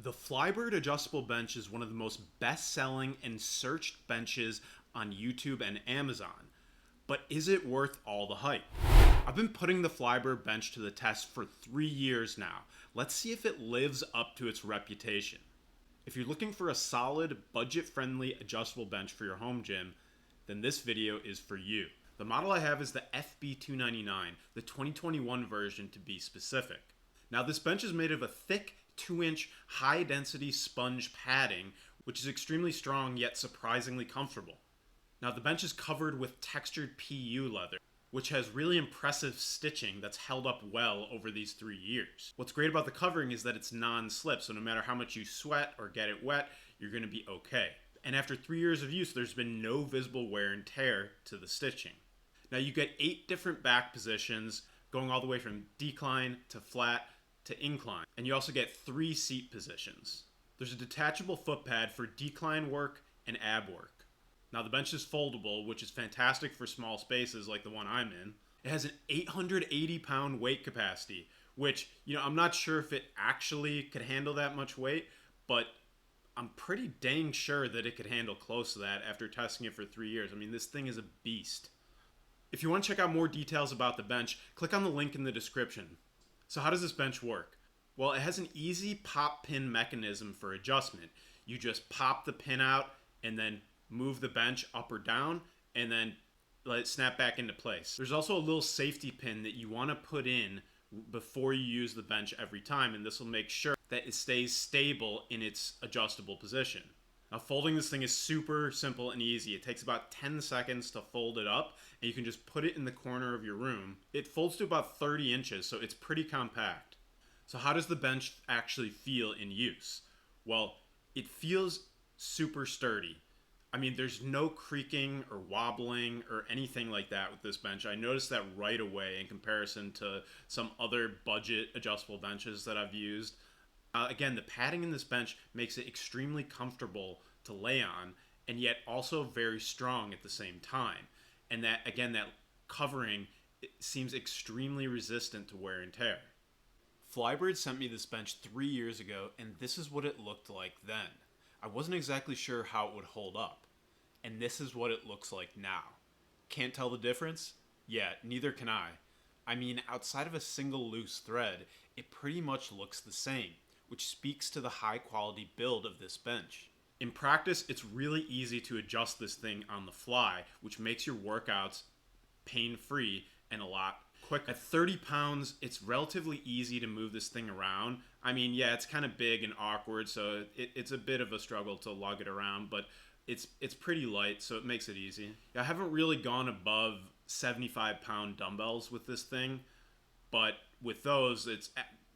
The FLYBIRD Adjustable Bench is one of the most best-selling and searched benches on YouTube and Amazon. But is it worth all the hype? I've been putting the FLYBIRD bench to the test for 3 years now. Let's see if it lives up to its reputation. If you're looking for a solid, budget-friendly adjustable bench for your home gym, then this video is for you. The model I have is the FB299, the 2021 version to be specific. Now this bench is made of a thick 2-inch high-density sponge padding, which is extremely strong yet surprisingly comfortable. Now the bench is covered with textured PU leather, which has really impressive stitching that's held up well over these 3 years. What's great about the covering is that it's non-slip, so no matter how much you sweat or get it wet, you're going to be okay. And after 3 years of use, there's been no visible wear and tear to the stitching. Now you get 8 different back positions, going all the way from decline to flat to incline. And you also get 3 seat positions. There's a detachable foot pad for decline work and ab work. Now the bench is foldable, which is fantastic for small spaces like the one I'm in. It has an 880-pound weight capacity, which, I'm not sure if it actually could handle that much weight, but I'm pretty dang sure that it could handle close to that after testing it for 3 years. I mean, this thing is a beast. If you want to check out more details about the bench, click on the link in the description. So how does this bench work? Well, it has an easy pop pin mechanism for adjustment. You just pop the pin out and then move the bench up or down and then let it snap back into place. There's also a little safety pin that you want to put in before you use the bench every time, and this will make sure that it stays stable in its adjustable position. Now folding this thing is super simple and easy. It takes about 10 seconds to fold it up, and you can just put it in the corner of your room. It folds to about 30 inches, so it's pretty compact. So how does the bench actually feel in use? Well, it feels super sturdy. I mean, there's no creaking or wobbling or anything like that with this bench. I noticed that right away in comparison to some other budget adjustable benches that I've used. Again, the padding in this bench makes it extremely comfortable to lay on, and yet also very strong at the same time. And that, again, that covering seems extremely resistant to wear and tear. FLYBIRD sent me this bench 3 years ago, and this is what it looked like then. I wasn't exactly sure how it would hold up, and this is what it looks like now. Can't tell the difference? Yeah, neither can I. I mean, outside of a single loose thread, it pretty much looks the same, which speaks to the high quality build of this bench. In practice, it's really easy to adjust this thing on the fly, which makes your workouts pain-free and a lot quicker. At 30 pounds, it's relatively easy to move this thing around. I mean, yeah, it's kind of big and awkward, so it's a bit of a struggle to lug it around, but it's pretty light, so it makes it easy. I haven't really gone above 75-pound dumbbells with this thing, but with those,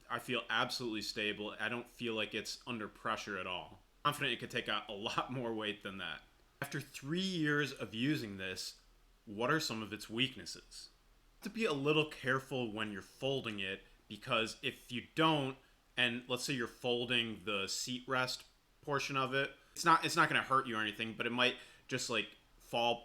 I feel absolutely stable. I don't feel like it's under pressure at all. I'm confident it could take a lot more weight than that. After 3 years of using this, what are some of its weaknesses? You have to be a little careful when you're folding it, because if you don't, and let's say you're folding the seat rest portion of it, it's not going to hurt you or anything, but it might just like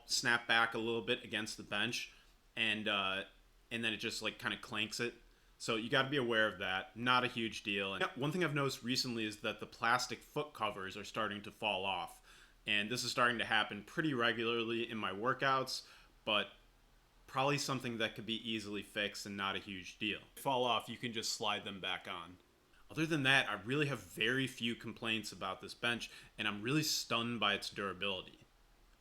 snap back a little bit against the bench, and then it just like kind of clanks it. So you got to be aware of that. Not a huge deal. And one thing I've noticed recently is that the plastic foot covers are starting to fall off. And this is starting to happen pretty regularly in my workouts, but probably something that could be easily fixed and not a huge deal. If they fall off, you can just slide them back on. Other than that, I really have very few complaints about this bench, and I'm really stunned by its durability,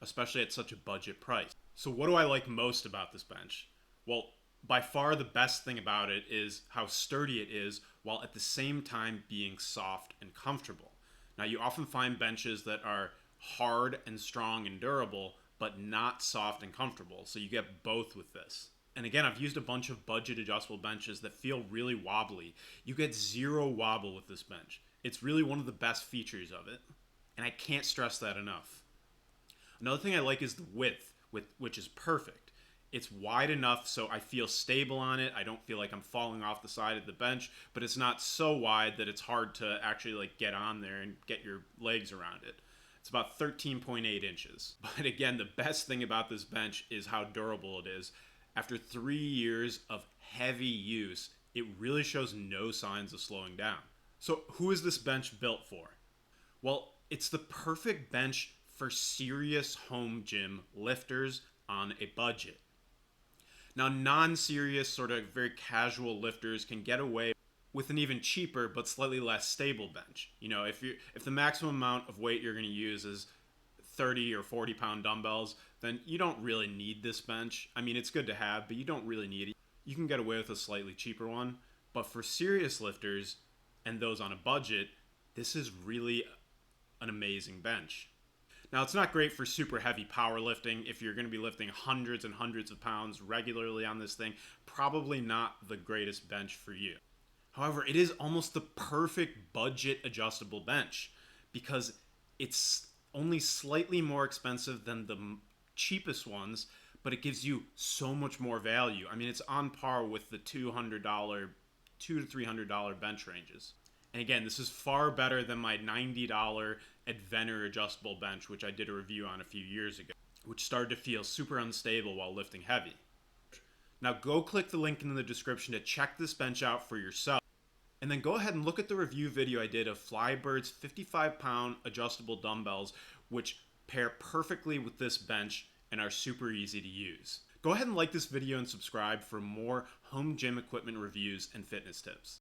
especially at such a budget price. So what do I like most about this bench? Well, by far the best thing about it is how sturdy it is, while at the same time being soft and comfortable. Now, you often find benches that are hard and strong and durable, but not soft and comfortable, so you get both with this. And again, I've used a bunch of budget adjustable benches that feel really wobbly. You get zero wobble with this bench. It's really one of the best features of it, and I can't stress that enough. Another thing I like is the width, which is perfect. It's wide enough so I feel stable on it. I don't feel like I'm falling off the side of the bench, but it's not so wide that it's hard to actually like get on there and get your legs around it. It's about 13.8 inches. But again, the best thing about this bench is how durable it is. After 3 years of heavy use, it really shows no signs of slowing down. So who is this bench built for? Well, it's the perfect bench for serious home gym lifters on a budget. Now, non-serious, sort of very casual lifters can get away with an even cheaper but slightly less stable bench. You know, if the maximum amount of weight you're going to use is 30 or 40 pound dumbbells, then you don't really need this bench. I mean, it's good to have, but you don't really need it. You can get away with a slightly cheaper one. But for serious lifters and those on a budget, this is really an amazing bench. Now, it's not great for super heavy powerlifting. If you're going to be lifting hundreds and hundreds of pounds regularly on this thing, probably not the greatest bench for you. However, it is almost the perfect budget adjustable bench because it's only slightly more expensive than the cheapest ones, but it gives you so much more value. I mean, it's on par with the $200, $200 to $300 bench ranges. And again, this is far better than my $90 Adventure adjustable bench, which I did a review on a few years ago, which started to feel super unstable while lifting heavy. Now go click the link in the description to check this bench out for yourself. And then go ahead and look at the review video I did of FLYBIRD's 55-pound adjustable dumbbells, which pair perfectly with this bench and are super easy to use. Go ahead and like this video and subscribe for more home gym equipment reviews and fitness tips.